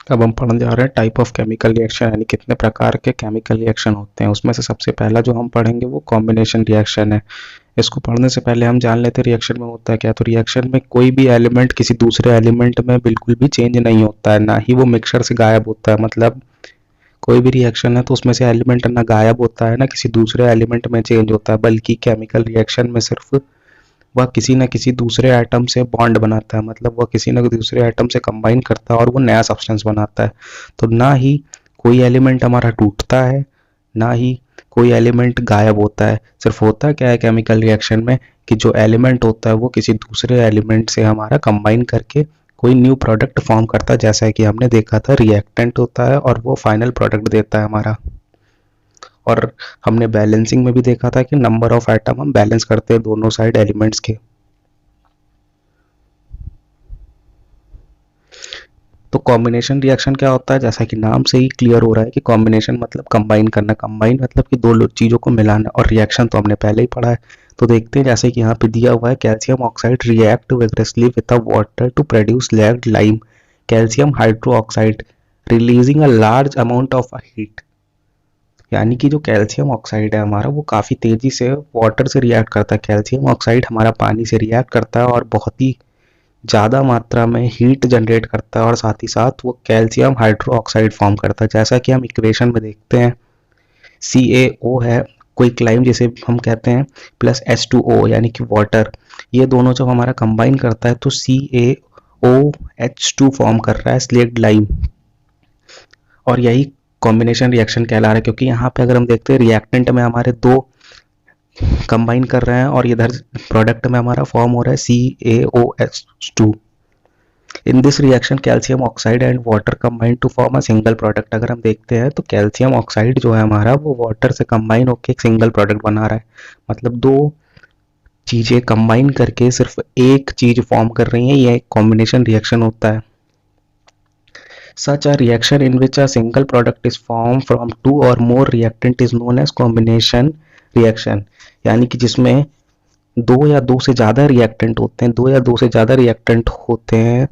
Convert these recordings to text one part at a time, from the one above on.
अब हम पढ़ने जा रहे हैं टाइप ऑफ केमिकल रिएक्शन, यानी कितने प्रकार के केमिकल रिएक्शन होते हैं। उसमें से सबसे पहला जो हम पढ़ेंगे वो कॉम्बिनेशन रिएक्शन है। इसको पढ़ने से पहले हम जान लेते हैं रिएक्शन में होता है क्या। तो रिएक्शन में कोई भी एलिमेंट किसी दूसरे एलिमेंट में बिल्कुल भी चेंज नहीं होता है, ना ही वो मिक्सचर से गायब होता है। मतलब कोई भी रिएक्शन है तो उसमें से एलिमेंट ना गायब होता है ना किसी दूसरे एलिमेंट में चेंज होता है, बल्कि केमिकल रिएक्शन में सिर्फ वह किसी न किसी दूसरे एटम से बॉन्ड बनाता है। मतलब वह किसी न दूसरे एटम से कंबाइन करता है और वो नया सब्सटेंस बनाता है। तो ना ही कोई एलिमेंट हमारा टूटता है, ना ही कोई एलिमेंट गायब होता है। सिर्फ होता क्या है केमिकल रिएक्शन में कि जो एलिमेंट होता है वो किसी दूसरे एलिमेंट से हमारा कंबाइन करके कोई न्यू प्रोडक्ट फॉर्म करता है, जैसा कि हमने देखा था रिएक्टेंट होता है और वो फाइनल प्रोडक्ट देता है हमारा। और हमने बैलेंसिंग में भी देखा था कि नंबर ऑफ एटम हम बैलेंस करते हैं दोनों साइड एलिमेंट्स के। तो कॉम्बिनेशन रिएक्शन क्या होता है, जैसा कि नाम से ही क्लियर हो रहा है कि कॉम्बिनेशन मतलब कंबाइन करना, कंबाइन मतलब कि दो चीज़ों को मिलाना, और रिएक्शन तो हमने पहले ही पढ़ा है। तो देखते हैं, जैसे कि यहाँ पे दिया हुआ है calcium oxide react vigorously with a water to produce slaked lime calcium hydroxide releasing a large amount of heat. यानी कि जो कैल्शियम ऑक्साइड है हमारा वो काफ़ी तेज़ी से वाटर से रिएक्ट करता है। कैल्शियम ऑक्साइड हमारा पानी से रिएक्ट करता है और बहुत ही ज़्यादा मात्रा में हीट जनरेट करता है, और साथ ही साथ वो कैल्शियम हाइड्रो ऑक्साइड फॉर्म करता है। जैसा कि हम इक्वेशन में देखते हैं CaO है कोई क्लाइम जिसे हम कहते हैं, प्लस H2O यानी कि वाटर, ये दोनों जब हमारा कंबाइन करता है तो CaOH2 फॉर्म कर रहा है स्लेक्ड लाइम। और यही कॉम्बिनेशन रिएक्शन कहला रहा है, क्योंकि यहाँ पे अगर हम देखते हैं रिएक्टेंट में हमारे दो कंबाइन कर रहे हैं और इधर प्रोडक्ट में हमारा फॉर्म हो रहा है CaOH2। In this reaction calcium oxide and water combine to form a single product. अगर हम देखते हैं तो कैल्शियम ऑक्साइड जो है हमारा वो वाटर से कंबाइन होकर एक सिंगल प्रोडक्ट बना रहा है। मतलब दो चीज़ें कंबाइन करके सिर्फ एक चीज़ फॉर्म कर रही हैं, ये एक कॉम्बिनेशन रिएक्शन होता है। Such a reaction in which a single product is formed from two or more reactant is known as combination reaction। यानी कि जिसमें दो या दो से ज़्यादा रिएक्टेंट होते हैं, दो या दो से ज़्यादा रिएक्टेंट होते हैं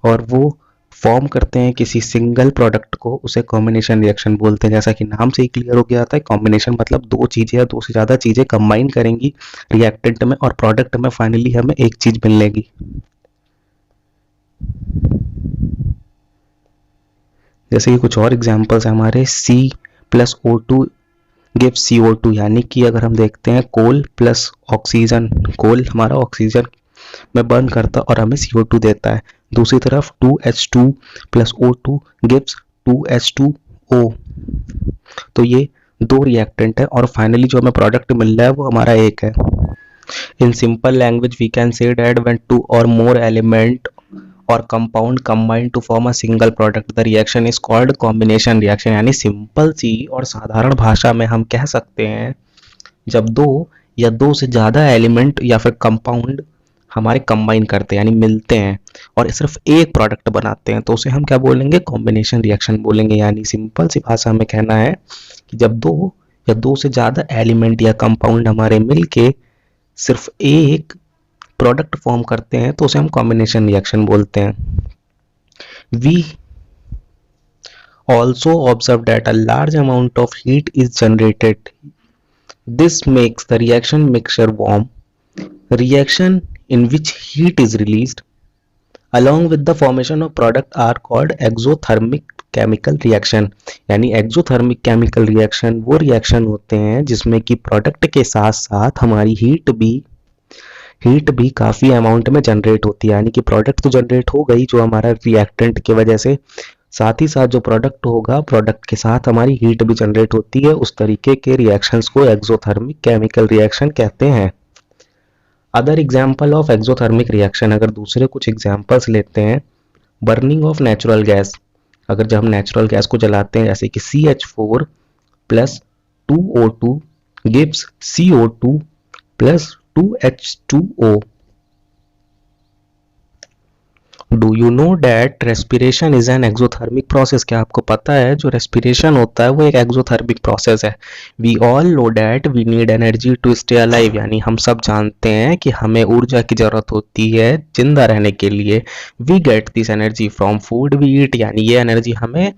और वो फॉर्म करते हैं किसी सिंगल प्रोडक्ट को, उसे कॉम्बिनेशन रिएक्शन बोलते हैं। जैसा कि नाम से ही क्लियर हो गया था, कॉम्बिनेशन मतलब दो चीज़ें या दो से ज़्यादा चीज़ें कंबाइन करेंगी रिएक्टेंट में और प्रोडक्ट में फाइनली हमें एक चीज़ मिलेगी। जैसे कि कुछ और एग्जांपल्स हैं हमारे, C+O2 गिव्स CO2। यानी कि अगर हम देखते हैं कोल प्लस ऑक्सीजन, कोल हमारा ऑक्सीजन में बर्न करता है और हमें CO2 देता है। दूसरी तरफ 2H2 plus O2 gives 2H2O। तो ये दो रिएक्टेंट है और फाइनली जो हमें प्रोडक्ट मिल रहा है वो हमारा एक है। In simple language, we can say that when two or more element or compound combine to form a single product, the reaction is called combination reaction। यानी सिंपल सी और साधारण भाषा में हम कह सकते हैं, जब दो या दो से ज़्यादा एलिमेंट या फिर कंपाउंड हमारे कंबाइन करते हैं यानी मिलते हैं और सिर्फ एक प्रोडक्ट बनाते हैं, तो उसे हम क्या बोलेंगे, कॉम्बिनेशन रिएक्शन बोलेंगे। यानी सिंपल सी भाषा में कहना है कि जब दो या दो से ज़्यादा एलिमेंट या कंपाउंड हमारे मिलके सिर्फ एक प्रोडक्ट फॉर्म करते हैं तो उसे हम कॉम्बिनेशन रिएक्शन बोलते हैं। We also observe that a large amount of heat is generated. This makes the reaction mixture warm. Reaction in which heat is released along with the formation of product are called exothermic chemical reaction। यानी exothermic chemical reaction वो reaction होते हैं जिसमें कि product के साथ साथ हमारी हीट भी काफ़ी अमाउंट में जनरेट होती है। यानी कि प्रोडक्ट तो जनरेट हो गई जो हमारा रिएक्टेंट की वजह से, साथ ही साथ जो प्रोडक्ट होगा प्रोडक्ट के साथ हमारी हीट भी जनरेट होती है। उस तरीके के रिएक्शंस को एक्सोथर्मिक केमिकल रिएक्शन कहते हैं। Other example of exothermic reaction, अगर दूसरे कुछ एग्जाम्पल्स लेते हैं, बर्निंग ऑफ नेचुरल गैस। अगर जब हम नेचुरल गैस को जलाते हैं जैसे कि CH4 plus 2O2 gives CO2 plus 2H2O। Do you know that respiration is an exothermic process? क्या आपको पता है जो रेस्पिरेशन होता है वो एक एक्सोथर्मिक प्रोसेस है। We all know that we need energy to stay alive, यानी हम सब जानते हैं कि हमें ऊर्जा की जरूरत होती है जिंदा रहने के लिए। We get this energy from food we eat, यानी ये एनर्जी हमें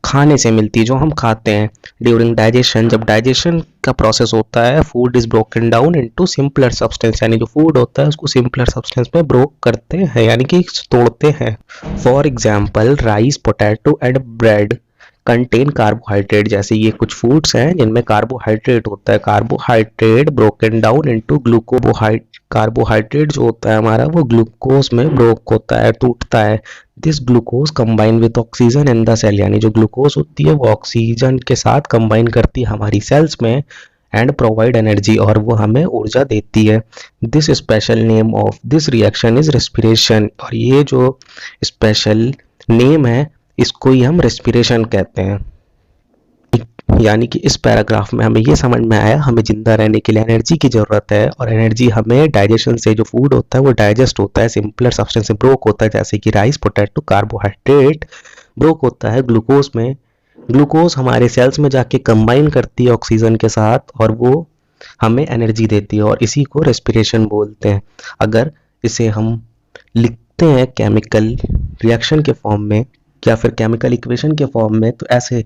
खाने से मिलती है, जो हम खाते हैं। ड्यूरिंग डाइजेशन, जब डाइजेशन का प्रोसेस होता है, food is broken down into simpler substance, यानी जो फूड होता है उसको सिंपलर सब्सटेंस में ब्रोक करते हैं, यानी कि तोड़ते हैं। For example rice, potato and bread contain carbohydrate, जैसे ये कुछ फूड्स हैं जिनमें कार्बोहाइड्रेट होता है। Carbohydrate broken down into glucose, carbohydrate जो होता है हमारा वो ग्लूकोज में ब्रोक होता है, टूटता है। This glucose combine with oxygen in the cell, यानी जो ग्लूकोज होती है वो ऑक्सीजन के साथ कंबाइन करती है हमारी सेल्स में एंड प्रोवाइड एनर्जी, और वो हमें ऊर्जा देती है। This special name of this reaction is respiration, और ये जो स्पेशल नेम है इसको ही हम रेस्पिरेशन कहते हैं। यानी कि इस पैराग्राफ में हमें ये समझ में आया हमें जिंदा रहने के लिए एनर्जी की जरूरत है, और एनर्जी हमें डाइजेशन से, जो फूड होता है वो डाइजेस्ट होता है, सिंपलर सब्सटेंस से ब्रोक होता है, जैसे कि राइस, पोटैटो, कार्बोहाइड्रेट ब्रोक होता है ग्लूकोज में। ग्लूकोज हमारे सेल्स में जाके कंबाइन करती है ऑक्सीजन के साथ और वो हमें एनर्जी देती है, और इसी को रेस्पिरेशन बोलते हैं। अगर इसे हम लिखते हैं केमिकल रिएक्शन के फॉर्म में या फिर केमिकल इक्वेशन के फॉर्म में, तो ऐसे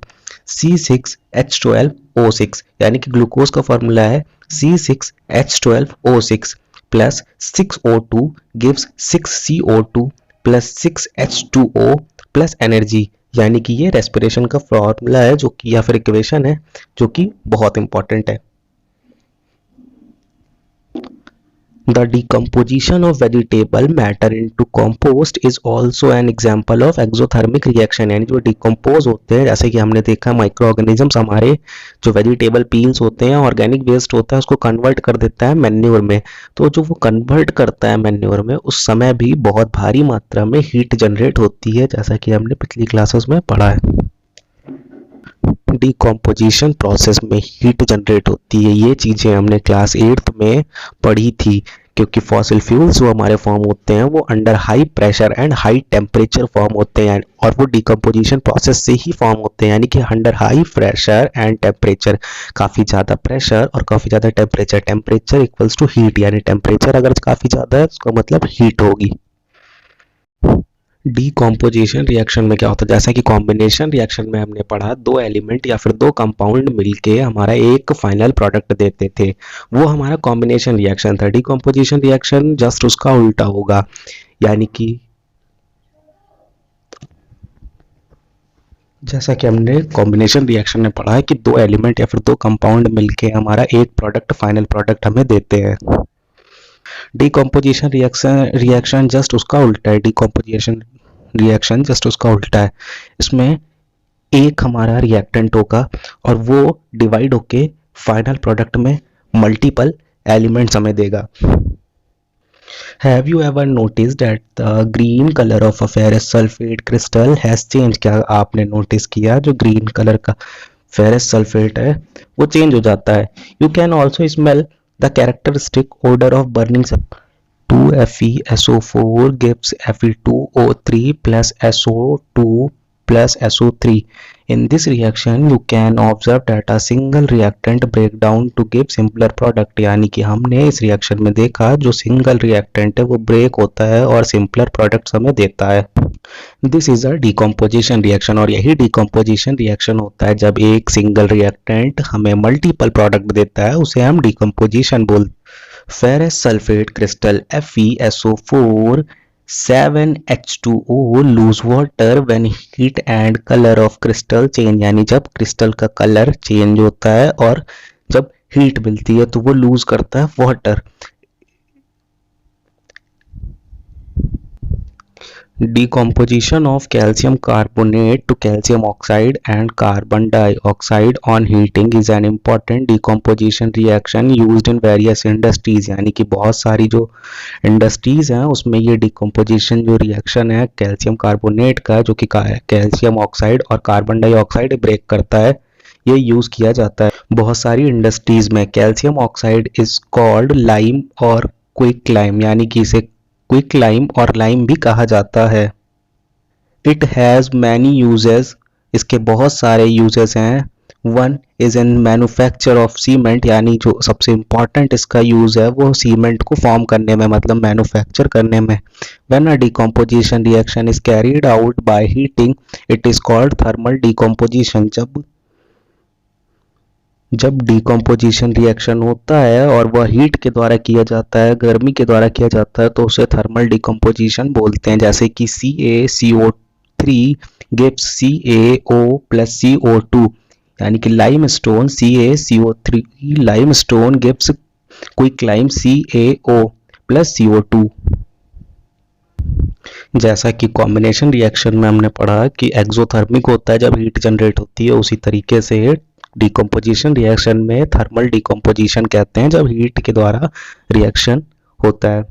C6H12O6, यानी कि ग्लूकोज का फॉर्मूला है C6H12O6 plus 6O2 gives 6CO2 plus 6H2O plus energy, यानी कि ये रेस्पिरेशन का फॉर्मूला है जो कि या फिर इक्वेशन है जो कि बहुत इंपॉर्टेंट है। The decomposition of vegetable matter into compost is also an example of exothermic reaction, यानी जो डिकम्पोज होते हैं, जैसे कि हमने देखा माइक्रो ऑर्गेनिजम्स हमारे जो वेजिटेबल पील्स होते हैं, ऑर्गेनिक वेस्ट होता है, उसको कन्वर्ट कर देता है मैन्योर में। तो जो वो कन्वर्ट करता है मैन्योर में, उस समय भी बहुत भारी मात्रा में हीट जनरेट होती है, जैसा कि हमने पिछली क्लासेस में पढ़ा है। डिकम्पोजिशन प्रोसेस में हीट जनरेट होती है, ये चीज़ें हमने क्लास 8th में पढ़ी थी, क्योंकि फॉसिल फ्यूल्स जो हमारे फॉर्म होते हैं वो under high pressure and high temperature form होते हैं, और वो डिकम्पोजिशन प्रोसेस से ही फॉर्म होते हैं, यानी कि under high pressure and temperature, काफ़ी ज़्यादा प्रेशर और काफ़ी ज़्यादा temperature, temperature equals to heat, यानी टेम्परेचर अगर काफ़ी ज़्यादा है उसका मतलब हीट होगी। डीकॉम्पोजिशन रिएक्शन में क्या होता है, जैसा कि कॉम्बिनेशन रिएक्शन में हमने पढ़ा, दो एलिमेंट या फिर दो कंपाउंड मिलके हमारा एक फाइनल प्रोडक्ट देते थे, वो हमारा कॉम्बिनेशन रिएक्शन था। डीकॉम्पोजिशन रिएक्शन जस्ट उसका उल्टा होगा, यानी कि जैसा कि हमने कॉम्बिनेशन रिएक्शन में पढ़ा है कि दो एलिमेंट या फिर दो कंपाउंड मिलके हमारा एक प्रोडक्ट, फाइनल प्रोडक्ट हमें देते हैं। डिकम्पोजिशन रिएक्शन जस्ट उसका उल्टा है। डिकम्पोजिशन रिएक्शन जस्ट उसका उल्टा है, इसमें एक हमारा रिएक्टेंट होगा और वो डिवाइड होके फाइनल प्रोडक्ट में मल्टीपल एलिमेंट्स हमें देगा। Have you ever noticed that the green color of a ferrous sulfate crystal has changed? क्या आपने नोटिस किया जो ग्रीन कलर का फेरस सल्फेट है वो चेंज हो जाता है। You can also smell the characteristic odor of burning 2FeSO4 gives Fe2O3 plus SO2 plus SO3. In this reaction, you can observe that a single reactant break down to give simpler product. यानी कि हमने इस reaction में देखा जो single reactant है वो break होता है और सिंपलर प्रोडक्ट्स हमें देता है। This is a decomposition reaction, और यही डिकम्पोजिशन रिएक्शन होता है जब एक सिंगल रिएक्टेंट हमें मल्टीपल प्रोडक्ट देता है, उसे हम डिकम्पोजिशन बोलते हैं। Ferrous sulphate crystal FeSO4 7H2O lose water when heat and color of crystal change, यानी जब क्रिस्टल का कलर चेंज होता है और जब हीट मिलती है तो वो लूज करता है water. Decomposition of calcium carbonate to calcium oxide and carbon dioxide on heating is an important decomposition reaction used in various industries, यानी कि बहुत सारी जो इंडस्ट्रीज हैं उसमें ये डिकम्पोजिशन जो रिएक्शन है कैल्शियम कार्बोनेट का, जो कि कैल्शियम ऑक्साइड और कार्बन डाइऑक्साइड ब्रेक करता है, ये यूज़ किया जाता है बहुत सारी इंडस्ट्रीज में। Calcium oxide is called lime और क्विक लाइम, यानी कि इसे क्विक लाइम और लाइम भी कहा जाता है। इट हैज़ मैनी यूजेस, इसके बहुत सारे यूजेस हैं। One is in manufacture of cement, यानी जो सबसे इम्पॉर्टेंट इसका यूज है वो सीमेंट को फॉर्म करने में, मतलब मैन्युफैक्चर करने में। When a decomposition reaction is carried out by heating it is called thermal decomposition. जब डिकम्पोजिशन रिएक्शन होता है और वह हीट के द्वारा किया जाता है, गर्मी के द्वारा किया जाता है, तो उसे थर्मल डिकम्पोजिशन बोलते हैं। जैसे कि CaCO3 gives CaO plus CO2, यानी कि lime stone CaCO3 lime stone gives quick lime CaO plus CO2। जैसा कि कॉम्बिनेशन रिएक्शन में हमने पढ़ा कि एक्सोथर्मिक होता है जब हीट जनरेट होती है, उसी तरीके से डिकम्पोजिशन रिएक्शन में थर्मल डिकम्पोजिशन कहते हैं जब हीट के द्वारा रिएक्शन होता है।